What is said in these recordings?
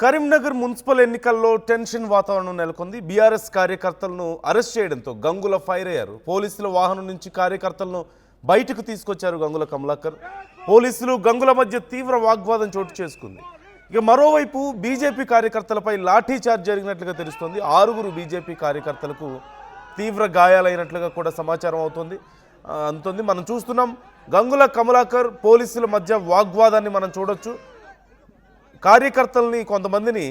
Karimnagar municipal ఎన్నికల్లో tension వాతావరణం నెలకొంది. బీఆర్ఎస్ కార్యకర్తలను అరెస్ట్ చేయడంతో గంగుల ఫైర్ అయ్యారు. పోలీసుల వాహనం నుంచి కార్యకర్తలను బయటకు తీసుకొచ్చారు గంగుల కమలాకర్. పోలీసులు గంగుల మధ్య తీవ్ర వాగ్వాదం చోటు చేసుకుంది. ఇక మరోవైపు బీజేపీ కార్యకర్తలపై లాఠీ చార్జ్ జరిగినట్లుగా తెలుస్తోంది. 6 బీజేపీ కార్యకర్తలకు తీవ్ర గాయాలైనట్లుగా కూడా సమాచారం అందుతుంది. మనం చూస్తున్నాం గంగుల కమలాకర్ పోలీసుల మధ్య వాగ్వాదాన్ని మనం చూడొచ్చు. కార్యకర్తల్ని కొంతమందిని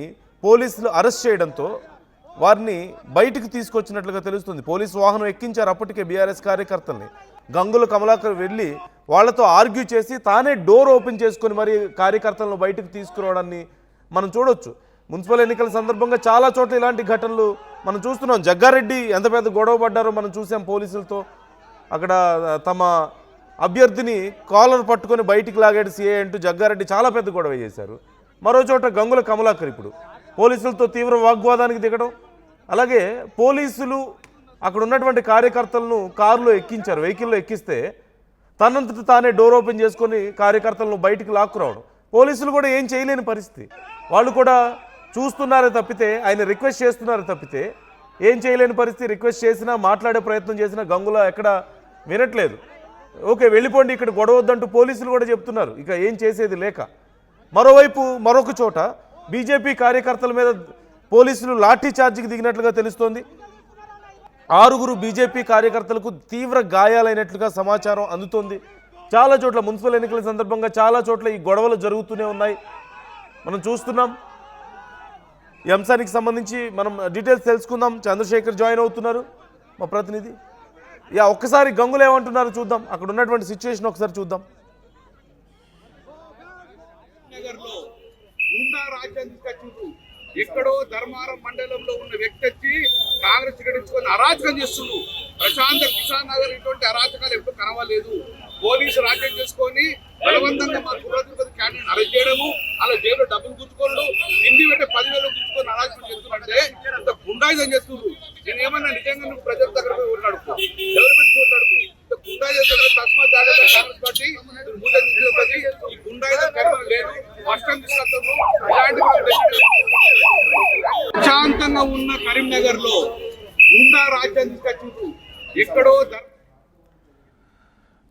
పోలీసులు అరెస్ట్ చేయడంతో వారిని బయటికి తీసుకొచ్చినట్లుగా తెలుస్తుంది. పోలీసు వాహనం ఎక్కించారు అప్పటికే బీఆర్ఎస్ కార్యకర్తల్ని. గంగుల కమలాకర్ వెళ్ళి వాళ్లతో ఆర్గ్యూ చేసి తానే డోర్ ఓపెన్ చేసుకొని మరి కార్యకర్తలను బయటకు తీసుకురావడాన్ని మనం చూడొచ్చు. మున్సిపల్ ఎన్నికల సందర్భంగా చాలా చోట్ల ఇలాంటి ఘటనలు మనం చూస్తున్నాం. జగ్గారెడ్డి ఎంత పెద్ద గొడవ పడ్డారో మనం చూసాం పోలీసులతో. అక్కడ తమ అభ్యర్థిని కాలర్ పట్టుకొని బయటికి లాగాడు సీఏ అంటూ జగ్గారెడ్డి చాలా పెద్ద గొడవ చేశారు. మరో చోట గంగుల కమలాకర్ ఇప్పుడు పోలీసులతో తీవ్ర వాగ్వాదానికి దిగడం, అలాగే పోలీసులు అక్కడ ఉన్నటువంటి కార్యకర్తలను కారులో ఎక్కించారు. వెహికల్లో ఎక్కిస్తే తనంతట తానే డోర్ ఓపెన్ చేసుకొని కార్యకర్తలను బయటికి లాక్కురావడం. పోలీసులు కూడా ఏం చేయలేని పరిస్థితి. వాళ్ళు కూడా చూస్తున్నారే తప్పితే, ఆయన రిక్వెస్ట్ చేస్తున్నారే తప్పితే ఏం చేయలేని పరిస్థితి. రిక్వెస్ట్ చేసినా మాట్లాడే ప్రయత్నం చేసినా గంగుల ఎక్కడ వినట్లేదు. ఓకే వెళ్ళిపోండి, ఇక్కడ గొడవద్దంటూ పోలీసులు కూడా చెప్తున్నారు. ఇక ఏం చేసేది లేక మరోవైపు మరొక చోట బీజేపీ కార్యకర్తల మీద పోలీసులు లాఠీ చార్జికి దిగినట్లుగా తెలుస్తోంది. 6 బీజేపీ కార్యకర్తలకు తీవ్ర గాయాలైనట్లుగా సమాచారం అందుతోంది. చాలా చోట్ల మున్సిపల్ ఎన్నికల సందర్భంగా చాలా చోట్ల ఈ గొడవలు జరుగుతూనే ఉన్నాయి. మనం చూస్తున్నాం. ఈ అంశానికి సంబంధించి మనం డీటెయిల్స్ తెలుసుకుందాం. చంద్రశేఖర్ జాయిన్ అవుతున్నారు, మా ప్రతినిధి. ఒక్కసారి గంగులు ఏమంటున్నారు చూద్దాం. అక్కడ ఉన్నటువంటి సిచ్యువేషన్ ఒకసారి చూద్దాం. ఎక్కడో ధర్మారం మండలంలో ఉన్న వ్యక్తి వచ్చి కాంగ్రెస్ గడించుకొని అరాచకం చేస్తున్నారు. ప్రశాంత కిసాన్ నగర్ ఇటువంటి అరాచకాలు ఎప్పుడు కనవలేదు. పోలీసు రాజ్యం చేసుకొని బలవంతంగా మా కులద్రుపతి క్యాండిడేట్ అరెస్ట్ చేయడము, అలా జైల్లో డబ్బులు గుంజుకోవడం, ఇంటి పెట్టే 10,000 గుంజుకొని అరాచకం చేస్తున్నారంటే ఇంత గుండాయిజం చేస్తున్నారు. నేను ఏమన్నా నిజంగా నువ్వు ప్రజల దగ్గర పోయి ఓట్లాడుకో, డెవలప్మెంట్ ఓట్లాడుకో. ఇంత గుండాయిజం తస్మాత్ కాంగ్రెస్ పార్టీ ఈ గుండాయిజం కర్మ లేదు. కష్టం తీసుకొస్తారు. ప్రశాంతంగా ఉన్న కరీంనగర్ లో గుండా రాజ్యం తీసుకొచ్చిండ్రు. ఎక్కడో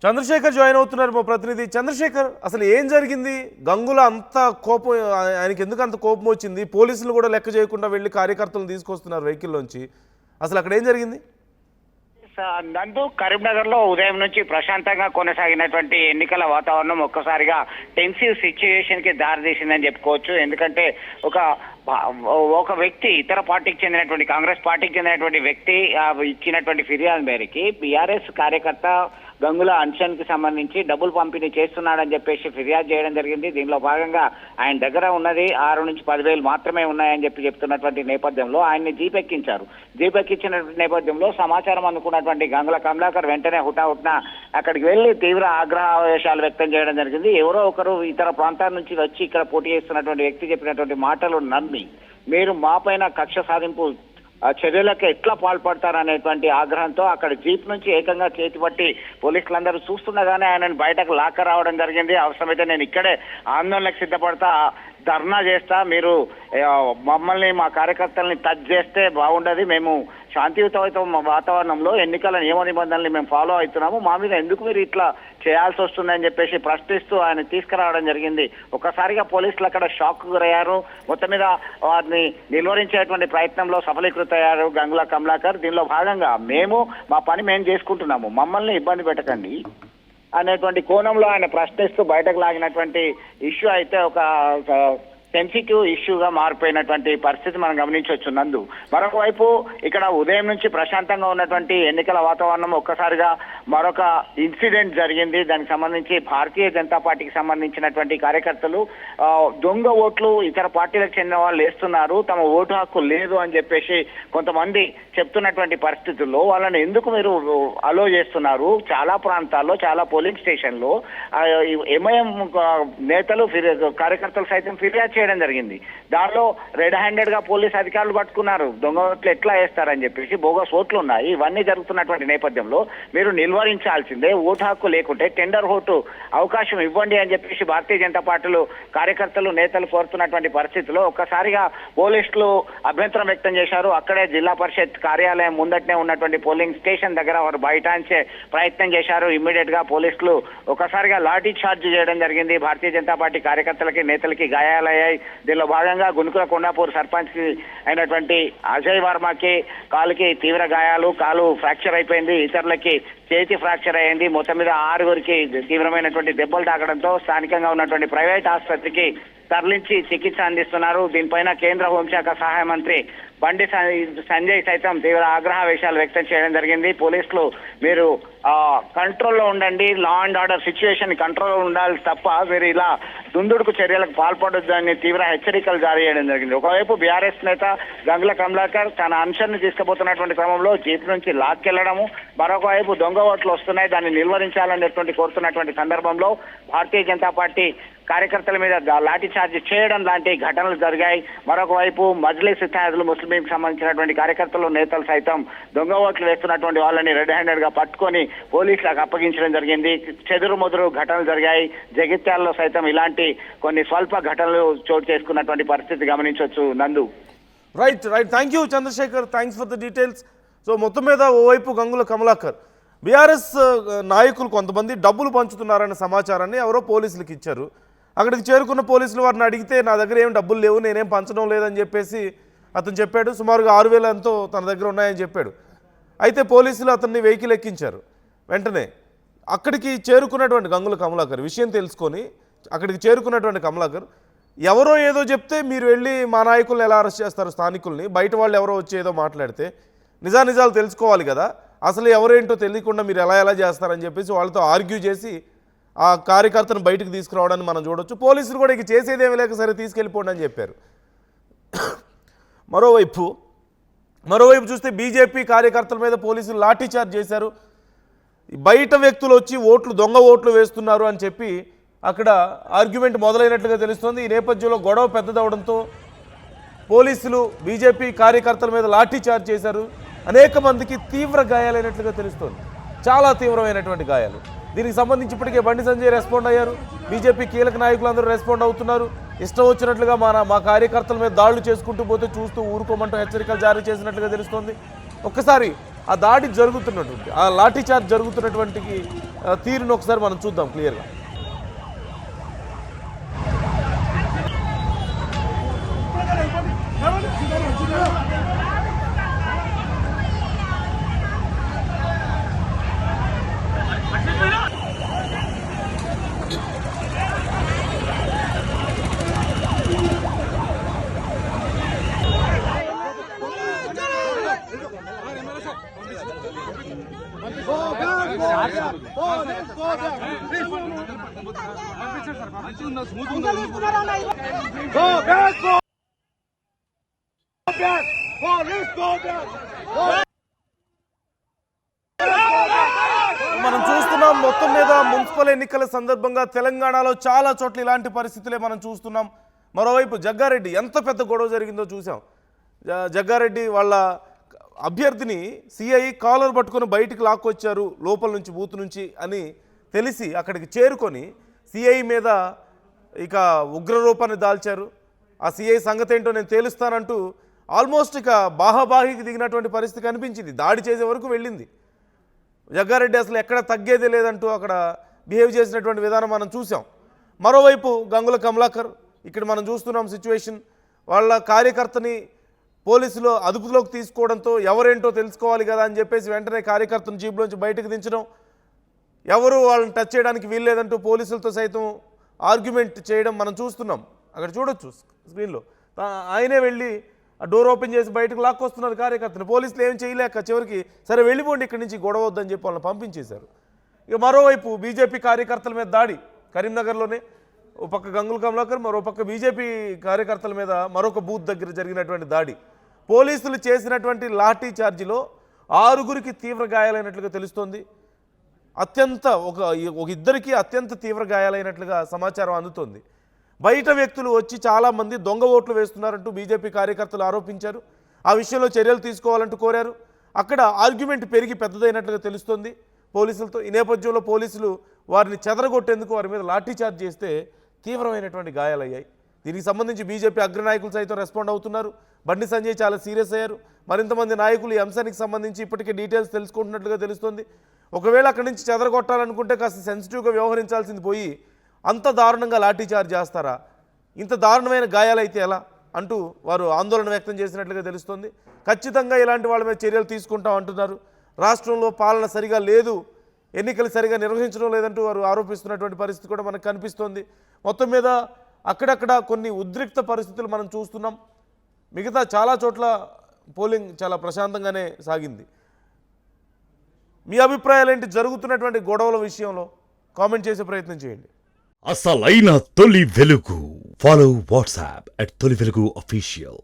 చంద్రశేఖర్ జాయిన్ అవుతున్నారు, మా ప్రతినిధి. చంద్రశేఖర్, అసలు ఏం జరిగింది? గంగుల అంత కోపం, ఆయనకి ఎందుకు అంత కోపం వచ్చింది? పోలీసులు కూడా లెక్క చేయకుండా వెళ్ళి కార్యకర్తలను తీసుకొస్తున్నారు వెహికల్లోంచి. అసలు అక్కడ ఏం జరిగింది? నందు, కరీంనగర్ లో ఉదయం నుంచి ప్రశాంతంగా కొనసాగినటువంటి ఎన్నికల వాతావరణం ఒక్కసారిగా టెన్సివ్ సిచ్యువేషన్ కి దారితీసిందని చెప్పుకోవచ్చు. ఎందుకంటే ఒక వ్యక్తి, ఇతర పార్టీకి చెందినటువంటి కాంగ్రెస్ పార్టీకి చెందినటువంటి వ్యక్తి ఇచ్చినటువంటి ఫిర్యాదు మేరకి బీఆర్ఎస్ కార్యకర్త గంగుల అంశానికి సంబంధించి డబ్బులు పంపిణీ చేస్తున్నాడని చెప్పేసి ఫిర్యాదు చేయడం జరిగింది. దీనిలో భాగంగా ఆయన దగ్గర ఉన్నది 6 నుంచి 10,000 మాత్రమే ఉన్నాయని చెప్తున్నటువంటి నేపథ్యంలో ఆయన్ని జీప్ ఎక్కించారు. జీప్ ఎక్కించిన నేపథ్యంలో సమాచారం అందుకున్నటువంటి గంగుల కమలాకర్ వెంటనే హుటాహుటిన అక్కడికి వెళ్లి తీవ్ర ఆగ్రహావేశాలు వ్యక్తం చేయడం జరిగింది. ఎవరో ఒకరు ఇతర ప్రాంతాల నుంచి వచ్చి ఇక్కడ పోటీ చేస్తున్నటువంటి వ్యక్తి చెప్పినటువంటి మాటలు నమ్మి మీరు మాపైన కక్ష సాధింపు చర్యలకు ఎట్లా పాల్పడతారనేటువంటి ఆగ్రహంతో అక్కడ జీప్ నుంచి ఏకంగా చేతిపట్టి పోలీసులందరూ చూస్తుండగానే ఆయనను బయటకు లాక్క రావడం జరిగింది. అవసరమైతే నేను ఇక్కడే ఆందోళనకు సిద్ధపడతా, ధర్నా చేస్తా, మీరు మమ్మల్ని మా కార్యకర్తల్ని టచ్ చేస్తే బాగుండదు, మేము శాంతియుత వాతావరణంలో ఎన్నికల నియమ నిబంధనల్ని మేము ఫాలో అవుతున్నాము, మా మీద ఎందుకు మీరు ఇట్లా చేయాల్సి వస్తుందని చెప్పేసి ప్రశ్నిస్తూ ఆయన తీసుకురావడం జరిగింది. ఒక్కసారిగా పోలీసులు అక్కడ షాక్ గురయ్యారు. మొత్తం మీద వారిని నిలువరించేటువంటి ప్రయత్నంలో సఫలీకృతయ్యారు గంగుల కమలాకర్. దీనిలో భాగంగా మేము మా పని మేము చేసుకుంటున్నాము, మమ్మల్ని ఇబ్బంది పెట్టకండి అనేటువంటి కోణంలో ఆయన ప్రశ్నిస్తూ బయటకు లాగినటువంటి ఇష్యూ అయితే ఒక సెన్సిటివ్ ఇష్యూగా మారిపోయినటువంటి పరిస్థితి మనం గమనించవచ్చు నందు. మరొక వైపు ఇక్కడ ఉదయం నుంచి ప్రశాంతంగా ఉన్నటువంటి ఎన్నికల వాతావరణం ఒక్కసారిగా మరొక ఇన్సిడెంట్ జరిగింది. దానికి సంబంధించి భారతీయ జనతా పార్టీకి సంబంధించినటువంటి కార్యకర్తలు దొంగ ఓట్లు ఇతర పార్టీలకు చెందిన వాళ్ళు వేస్తున్నారు, తమ ఓటు హక్కు లేదు అని చెప్పేసి కొంతమంది చెప్తున్నటువంటి పరిస్థితుల్లో వాళ్ళని ఎందుకు మీరు అలో చేస్తున్నారు? చాలా ప్రాంతాల్లో, చాలా పోలింగ్ స్టేషన్లో ఎంఐఎం నేతలు కార్యకర్తలు సైతం ఫిర్యాదు చేయడం జరిగింది. దానిలో రెడ్ హ్యాండెడ్ గా పోలీస్ అధికారులు పట్టుకున్నారు. దొంగ ఓట్లు ఎట్లా వేస్తారని చెప్పేసి, బోగస్ ఓట్లు ఉన్నాయి. ఇవన్నీ జరుగుతున్నటువంటి నేపథ్యంలో మీరు నిల్వరించాల్సిందే. ఓటు హక్కు లేకుంటే టెండర్ ఓటు అవకాశం ఇవ్వండి అని చెప్పేసి భారతీయ జనతా పార్టీలు కార్యకర్తలు నేతలు కోరుతున్నటువంటి పరిస్థితిలో ఒక్కసారిగా పోలీసులు అభ్యంతరం వ్యక్తం చేశారు. అక్కడే జిల్లా పరిషత్ కార్యాలయం ముందటనే ఉన్నటువంటి పోలింగ్ స్టేషన్ దగ్గర వారు బైఠాయించే ప్రయత్నం చేశారు. ఇమ్మీడియట్ గా పోలీసులు ఒకసారిగా లాఠీ చార్జ్ చేయడం జరిగింది. భారతీయ జనతా పార్టీ కార్యకర్తలకి నేతలకి గాయాలయ్యాయి. దీనిలో భాగంగా గునుకుల కొండాపూర్ సర్పంచ్ అయినటువంటి అజయ్ వర్మకి కాలుకి తీవ్ర గాయాలు, కాలు ఫ్రాక్చర్ అయిపోయింది. ఇతరులకి చేతి ఫ్రాక్చర్ అయ్యింది. మొత్తం మీద 6గురికి తీవ్రమైనటువంటి దెబ్బలు తాకడంతో స్థానికంగా ఉన్నటువంటి ప్రైవేట్ ఆసుపత్రికి తరలించి చికిత్స అందిస్తున్నారు. దీనిపైన కేంద్ర హోంశాఖ సహాయ మంత్రి బండి సంజయ్ సైతం తీవ్ర ఆగ్రహావేశాలు వ్యక్తం చేయడం జరిగింది. పోలీసులు మీరు కంట్రోల్లో ఉండండి, లా అండ్ ఆర్డర్ సిచ్యువేషన్ కంట్రోల్లో ఉండాలి తప్ప మీరు ఇలా దుందుడుకు చర్యలకు పాల్పడొద్దని తీవ్ర హెచ్చరికలు జారీ చేయడం జరిగింది. ఒకవైపు బీఆర్ఎస్ నేత గంగుల కమలాకర్ తన అంశాన్ని తీసుకుపోతున్నటువంటి క్రమంలో జీప్ నుంచి లాక్కెళ్లడము, మరొక వైపు దొంగ ఓట్లు వస్తున్నాయి దాన్ని నిల్వరించాలనేటువంటి కోరుతున్నటువంటి సందర్భంలో భారతీయ జనతా పార్టీ కార్యకర్తల మీద లాఠీ చార్జ్ చేయడం లాంటి ఘటనలు జరిగాయి. మరొక వైపు మజ్లిస్ ఇత్తెహాదుల్ ముస్లింకి సంబంధించినటువంటి కార్యకర్తలు నేతలు సైతం దొంగ ఓట్లు వేస్తున్నటువంటి వాళ్ళని రెడ్ హ్యాండెడ్ గా పట్టుకొని పోలీసులకు అప్పగించడం జరిగింది. చెదురు మొదురు ఘటనలు జరిగాయి. జగిత్యాలలో సైతం ఇలాంటి కొన్ని స్వల్ప ఘటనలు చోటు చేసుకున్నటువంటి పరిస్థితి గమనించవచ్చు. Nandu. Right. Thank you Chandrashekar, thanks for the details. So మొత్తం మీద ఓవైపు గంగుల కమలాకర్ బీఆర్ఎస్ నాయకులు కొంతమంది డబ్బులు పంచుతున్నారనే సమాచారాన్ని ఎవరో పోలీసులకు ఇచ్చారు. అక్కడికి చేరుకున్న పోలీసులు వారిని అడిగితే నా దగ్గర ఏం డబ్బులు లేవు, నేనేం పంచడం లేదని చెప్పేసి అతను చెప్పాడు. సుమారుగా 6,000 ఎంతో తన దగ్గర ఉన్నాయని చెప్పాడు. అయితే పోలీసులు అతన్ని వెహికల్ ఎక్కించారు. వెంటనే అక్కడికి చేరుకున్నటువంటి గంగుల కమలాకర్ విషయం తెలుసుకొని అక్కడికి చేరుకున్నటువంటి కమలాకర్ ఎవరో ఏదో చెప్తే మీరు వెళ్ళి మా నాయకుల్ని ఎలా అరెస్ట్ చేస్తారు, స్థానికుల్ని, బయట వాళ్ళు ఎవరో వచ్చి ఏదో మాట్లాడితే నిజానిజాలు తెలుసుకోవాలి కదా, అసలు ఎవరేంటో తెలియకుండా మీరు ఎలా చేస్తారని చెప్పేసి వాళ్ళతో ఆర్గ్యూ చేసి ఆ కార్యకర్తను బయటకు తీసుకురావడాన్ని మనం చూడొచ్చు. పోలీసులు కూడా ఇక చేసేదేమీ లేక సరే తీసుకెళ్ళిపోండి అని చెప్పారు. మరోవైపు చూస్తే బీజేపీ కార్యకర్తల మీద పోలీసులు లాఠీచార్జ్ చేశారు. బయట వ్యక్తులు వచ్చి దొంగ ఓట్లు వేస్తున్నారు అని చెప్పి అక్కడ ఆర్గ్యుమెంట్ మొదలైనట్లుగా తెలుస్తోంది. ఈ నేపథ్యంలో గొడవ పెద్దదవడంతో పోలీసులు బీజేపీ కార్యకర్తల మీద లాఠీచార్జ్ చేశారు. అనేక మందికి తీవ్ర గాయాలైనట్లుగా తెలుస్తోంది, చాలా తీవ్రమైనటువంటి గాయాలు. దీనికి సంబంధించి ఇప్పటికే బండి సంజయ్ రెస్పాండ్ అయ్యారు. బీజేపీ కీలక నాయకులందరూ రెస్పాండ్ అవుతున్నారు. ఇష్టం వచ్చినట్లుగా మా కార్యకర్తల మీద దాడులు చేసుకుంటూ పోతే చూస్తూ ఊరుకోమంటూ హెచ్చరికలు జారీ చేసినట్లుగా తెలుస్తోంది. ఒక్కసారి ఆ దాడి జరుగుతున్నటువంటి ఆ లాఠీచార్జ్ జరుగుతున్నటువంటి తీరును ఒకసారి మనం చూద్దాం క్లియర్గా. మనం చూస్తున్నాం మొత్తం మీద మున్సిపల్ ఎన్నికల సందర్భంగా తెలంగాణలో చాలా చోట్ల ఇలాంటి పరిస్థితులే మనం చూస్తున్నాం. మరోవైపు జగ్గారెడ్డి ఎంత పెద్ద గొడవ జరిగిందో చూసాం. జగ్గారెడ్డి వాళ్ళ అభ్యర్థిని సిఐ కాలర్ పట్టుకొని బయటికి లాక్కొచ్చారు లోపల నుంచి, బూత్ నుంచి అని తెలిసి అక్కడికి చేరుకొని సిఐ మీద ఇక ఉగ్రరూపాన్ని దాల్చారు. ఆ సిఐ సంగతి ఏంటో నేను తేలుస్తానంటూ ఆల్మోస్ట్ ఇక బాహాబాహికి దిగినటువంటి పరిస్థితి కనిపించింది. దాడి చేసే వరకు వెళ్ళింది. జగ్గారెడ్డి అసలు ఎక్కడ తగ్గేదే లేదంటూ అక్కడ బిహేవ్ చేసినటువంటి విధానం మనం చూసాం. మరోవైపు గంగుల కమలాకర్ ఇక్కడ మనం చూస్తున్నాం సిచ్యువేషన్. వాళ్ళ కార్యకర్తని పోలీసులు అదుపులోకి తీసుకోవడంతో ఎవరేంటో తెలుసుకోవాలి కదా అని చెప్పేసి వెంటనే కార్యకర్తను జీప్లోంచి బయటకు దించడం, ఎవరు వాళ్ళని టచ్ చేయడానికి వీల్లేదంటూ పోలీసులతో సైతం ఆర్గ్యుమెంట్ చేయడం మనం చూస్తున్నాం. అక్కడ చూడొచ్చు స్క్రీన్లో. ఆయనే వెళ్ళి ఆ డోర్ ఓపెన్ చేసి బయటకు లాక్కొస్తున్నారు కార్యకర్తను. పోలీసులు ఏం చేయలేక చివరికి సరే వెళ్ళిపోండి ఇక్కడి నుంచి, గొడవ వద్దని చెప్పి వాళ్ళని పంపించేశారు. ఇక మరోవైపు బీజేపీ కార్యకర్తల మీద దాడి కరీంనగర్లోనే. ఓ పక్క గంగుల కమలాకర్, మరో పక్క బీజేపీ కార్యకర్తల మీద మరొక బూత్ దగ్గర జరిగినటువంటి దాడి. పోలీసులు చేసినటువంటి లాఠీ చార్జీలో 6గురికి తీవ్ర గాయాలైనట్లుగా తెలుస్తోంది. ఒక ఇద్దరికి అత్యంత తీవ్ర గాయాలైనట్లుగా సమాచారం అందుతోంది. బయట వ్యక్తులు వచ్చి చాలామంది దొంగ ఓట్లు వేస్తున్నారంటూ బీజేపీ కార్యకర్తలు ఆరోపించారు. ఆ విషయంలో చర్యలు తీసుకోవాలంటూ కోరారు. అక్కడ ఆర్గ్యుమెంట్ పెరిగి పెద్దదైనట్లుగా తెలుస్తోంది పోలీసులతో. ఈ నేపథ్యంలో పోలీసులు వారిని చెదరగొట్టేందుకు వారి మీద లాఠీచార్జ్ చేస్తే తీవ్రమైనటువంటి గాయాలయ్యాయి. దీనికి సంబంధించి బీజేపీ అగ్రనాయకులు సైతం రెస్పాండ్ అవుతున్నారు. బండి సంజయ్ చాలా సీరియస్ అయ్యారు. మరింతమంది నాయకులు ఈ అంశానికి సంబంధించి ఇప్పటికే డీటెయిల్స్ తెలుసుకుంటున్నట్లుగా తెలుస్తోంది. ఒకవేళ అక్కడి నుంచి చెదరగొట్టాలనుకుంటే కాస్త సెన్సిటివ్గా వ్యవహరించాల్సింది పోయి అంత దారుణంగా లాఠీచార్జ్ చేస్తారా, ఇంత దారుణమైన గాయాలైతే ఎలా అంటూ వారు ఆందోళన వ్యక్తం చేసినట్లుగా తెలుస్తోంది. ఖచ్చితంగా ఇలాంటి వాళ్ళ మీద చర్యలు తీసుకుంటాం అంటున్నారు. రాష్ట్రంలో పాలన సరిగా లేదు, ఎన్నికలు సరిగా నిర్వహించడం లేదంటూ వారు ఆరోపిస్తున్నటువంటి పరిస్థితి కూడా మనకు కనిపిస్తోంది. మొత్తం మీద అక్కడక్కడ కొన్ని ఉద్రిక్త పరిస్థితులు మనం చూస్తున్నాం. మిగతా చాలా చోట్ల పోలింగ్ చాలా ప్రశాంతంగానే సాగింది. మీ అభిప్రాయాలు ఏంటి జరుగుతున్నటువంటి గొడవల విషయంలో? కామెంట్ చేసే ప్రయత్నం చేయండి. అసలైన తొలి వెలుగు. ఫాలో వాట్సాప్ @తొలి వెలుగు official.